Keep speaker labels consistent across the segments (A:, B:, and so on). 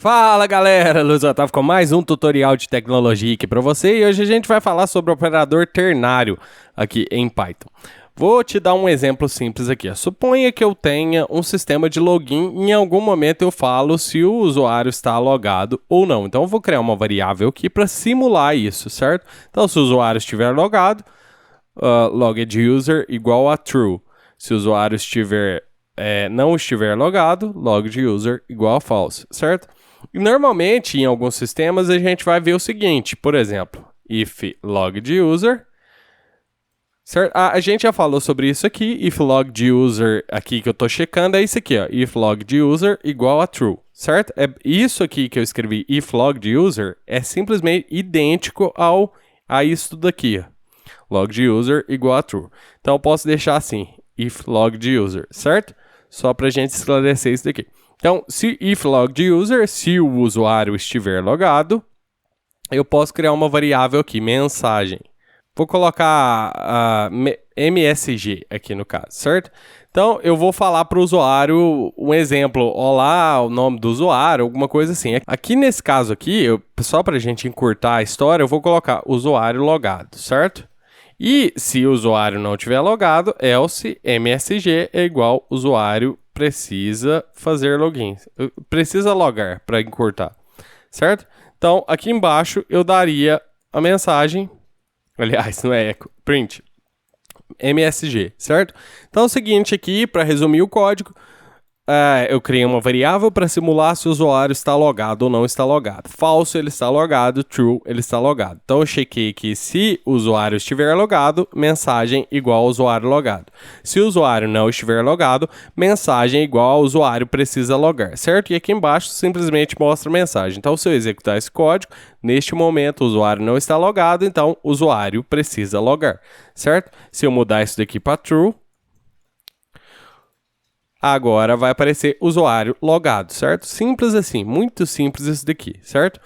A: Fala galera, Luiz Otávio com mais um tutorial de tecnologia aqui para você e hoje a gente vai falar sobre o operador ternário aqui em Python. Vou te dar um exemplo simples aqui. Suponha que eu tenha um sistema de login e em algum momento eu falo se o usuário está logado ou não. Então eu vou criar uma variável aqui para simular isso, certo? Então se o usuário estiver logado, logEdUser igual a true. Se o usuário não estiver logado, logEdUser igual a false, certo? E normalmente, em alguns sistemas, a gente vai ver o seguinte, por exemplo, if logEdUser, certo? A gente já falou sobre isso aqui, if logEdUser, aqui que eu estou checando, é isso aqui, ó, if logEdUser igual a true, certo? É isso aqui que eu escrevi, if logEdUser, é simplesmente idêntico a isso daqui, ó, logEdUser igual a true. Então, eu posso deixar assim, if logEdUser, certo? Só para a gente esclarecer isso daqui. Então, se if logEdUser, se o usuário estiver logado, eu posso criar uma variável aqui, mensagem. Vou colocar MSG aqui no caso, certo? Então, eu vou falar para o usuário um exemplo, olá, o nome do usuário, alguma coisa assim. Aqui nesse caso aqui, só para a gente encurtar a história, eu vou colocar usuário logado, certo? E se o usuário não tiver logado, else MSG é igual usuário precisa fazer login. Precisa logar para encurtar, certo? Então, aqui embaixo eu daria a mensagem, aliás, não é echo, print, MSG, certo? Então é o seguinte aqui, para resumir o código, eu criei uma variável para simular se o usuário está logado ou não está logado. Falso, ele está logado. True, ele está logado. Então, eu chequei que se o usuário estiver logado, mensagem igual ao usuário logado. Se o usuário não estiver logado, mensagem igual ao usuário precisa logar, certo? E aqui embaixo simplesmente mostra a mensagem. Então, se eu executar esse código, neste momento o usuário não está logado, então o usuário precisa logar, certo? Se eu mudar isso daqui para true, agora vai aparecer usuário logado, certo? Simples assim, muito simples isso daqui, certo?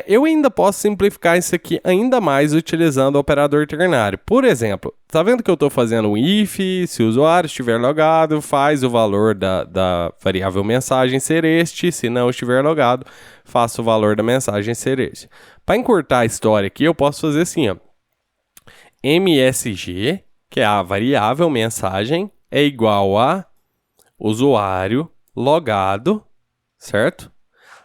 A: Eu ainda posso simplificar isso aqui ainda mais utilizando o operador ternário. Por exemplo, tá vendo que eu estou fazendo um if, se o usuário estiver logado, faz o valor da variável mensagem ser este, se não estiver logado, faça o valor da mensagem ser este. Para encurtar a história aqui, eu posso fazer assim, ó, MSG, que é a variável mensagem, é igual a usuário logado, certo?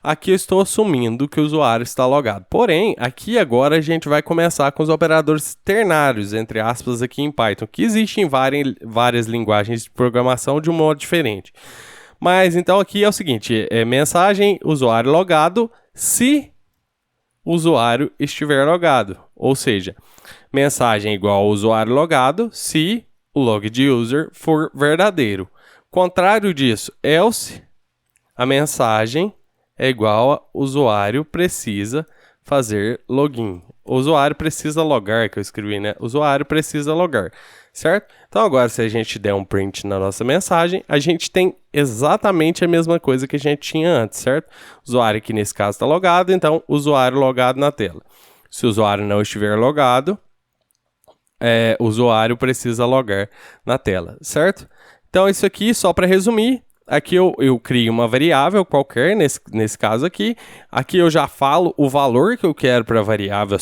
A: Aqui eu estou assumindo que o usuário está logado. Porém, aqui agora a gente vai começar com os operadores ternários, entre aspas, aqui em Python, que existem em várias linguagens de programação de um modo diferente. Mas então aqui é o seguinte, mensagem usuário logado se o usuário estiver logado. Ou seja, mensagem igual ao usuário logado se o logEdUser for verdadeiro. Contrário disso, else, a mensagem é igual a usuário precisa fazer login. O usuário precisa logar, que eu escrevi, né? Usuário precisa logar, certo? Então agora se a gente der um print na nossa mensagem, a gente tem exatamente a mesma coisa que a gente tinha antes, certo? O usuário aqui nesse caso está logado, então usuário logado na tela. Se o usuário não estiver logado, o usuário precisa logar na tela, certo? Então, isso aqui, só para resumir, aqui eu crio uma variável qualquer, nesse caso aqui. Aqui eu já falo o valor que eu quero para a variável,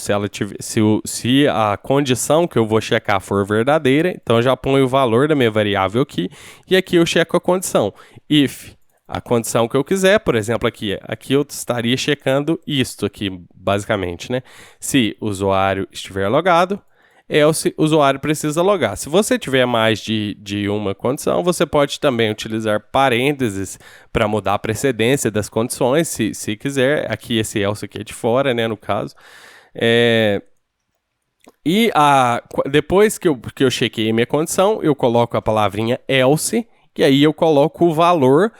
A: se a condição que eu vou checar for verdadeira. Então, eu já ponho o valor da minha variável aqui. E aqui eu checo a condição. If a condição que eu quiser, por exemplo, aqui eu estaria checando isto aqui, basicamente, né? Se o usuário estiver logado, else o usuário precisa logar. Se você tiver mais de uma condição, você pode também utilizar parênteses para mudar a precedência das condições, se quiser. Aqui esse else aqui é de fora, né, no caso. Depois que eu chequei minha condição, eu coloco a palavrinha else, e aí eu coloco o valor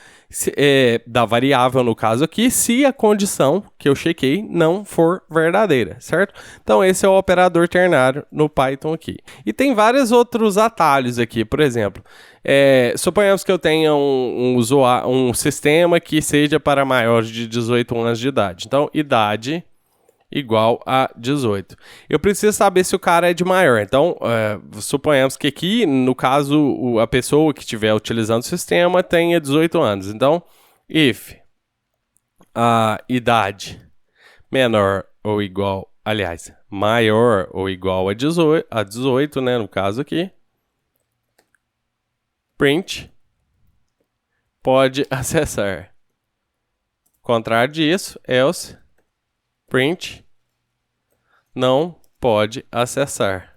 A: da variável, no caso aqui, se a condição que eu chequei não for verdadeira, certo? Então, esse é o operador ternário no Python aqui. E tem vários outros atalhos aqui, por exemplo, suponhamos que eu tenha um sistema que seja para maiores de 18 anos de idade. Então, idade igual a 18. Eu preciso saber se o cara é de maior. Então, suponhamos que aqui, no caso, a pessoa que estiver utilizando o sistema tenha 18 anos. Então, if a idade menor ou igual, aliás, maior ou igual a 18, né, no caso aqui, print, pode acessar. Contrário disso, else, print, não pode acessar.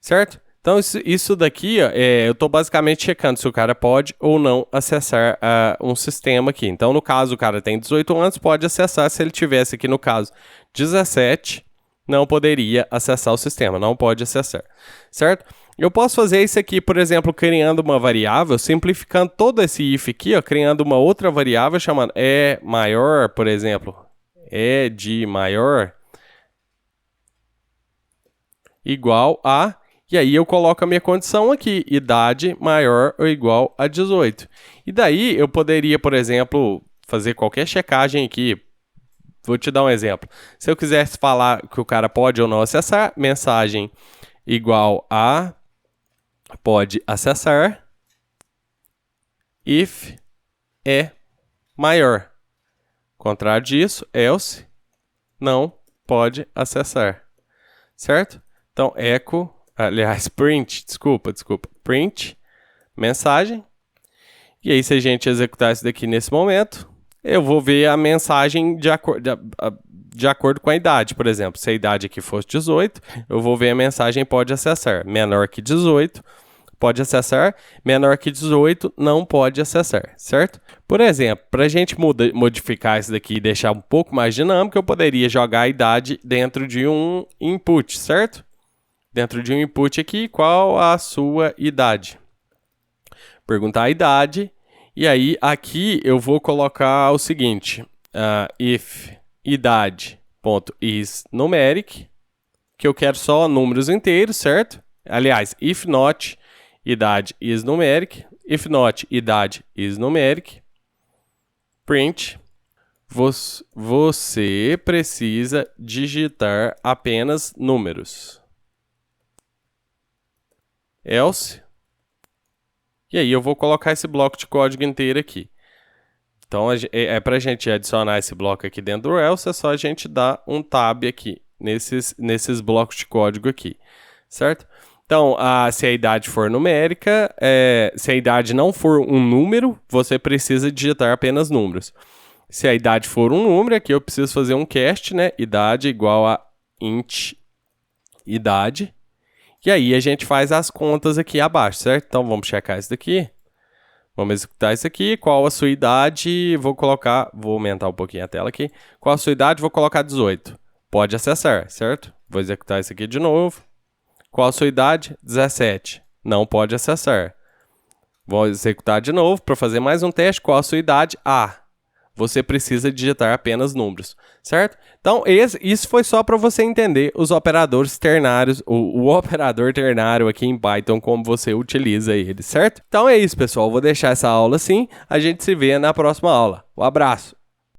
A: Certo? Então, isso daqui, ó, eu estou basicamente checando se o cara pode ou não acessar um sistema aqui. Então, no caso, o cara tem 18 anos, pode acessar. Se ele tivesse aqui, no caso, 17, não poderia acessar o sistema, não pode acessar. Certo? Eu posso fazer isso aqui, por exemplo, criando uma variável, simplificando todo esse if aqui, ó, criando uma outra variável chamando maior, por exemplo, de maior, igual a... E aí eu coloco a minha condição aqui, idade maior ou igual a 18. E daí eu poderia, por exemplo, fazer qualquer checagem aqui. Vou te dar um exemplo. Se eu quisesse falar que o cara pode ou não acessar, mensagem igual a pode acessar if é maior. Contrário disso, else não pode acessar. Certo? Então, echo... Aliás, print, print, mensagem. E aí, se a gente executar isso daqui nesse momento, eu vou ver a mensagem de acordo com a idade. Por exemplo, se a idade aqui fosse 18, eu vou ver a mensagem pode acessar. Menor que 18, pode acessar. Menor que 18, não pode acessar, certo? Por exemplo, para a gente modificar isso daqui e deixar um pouco mais dinâmico, eu poderia jogar a idade dentro de um input, certo? Dentro de um input aqui, qual a sua idade? Perguntar a idade. E aí, aqui eu vou colocar o seguinte. If idade.isNumeric, que eu quero só números inteiros, certo? Aliás, if not idade isNumeric, if not idade isNumeric, print, você precisa digitar apenas números. Else. E aí eu vou colocar esse bloco de código inteiro aqui. Então, para a gente adicionar esse bloco aqui dentro do else, é só a gente dar um tab aqui, nesses blocos de código aqui, certo? Então, se a idade for numérica, se a idade não for um número, você precisa digitar apenas números. Se a idade for um número, aqui eu preciso fazer um cast, né? Idade igual a int idade. E aí a gente faz as contas aqui abaixo, certo? Então vamos checar isso daqui. Vamos executar isso aqui. Qual a sua idade? Vou aumentar um pouquinho a tela aqui. Qual a sua idade? Vou colocar 18. Pode acessar, certo? Vou executar isso aqui de novo. Qual a sua idade? 17. Não pode acessar. Vou executar de novo para fazer mais um teste. Qual a sua idade? Você precisa digitar apenas números, certo? Então, isso foi só para você entender os operadores ternários, o operador ternário aqui em Python, como você utiliza ele, certo? Então é isso, pessoal. Vou deixar essa aula assim. A gente se vê na próxima aula. Um abraço!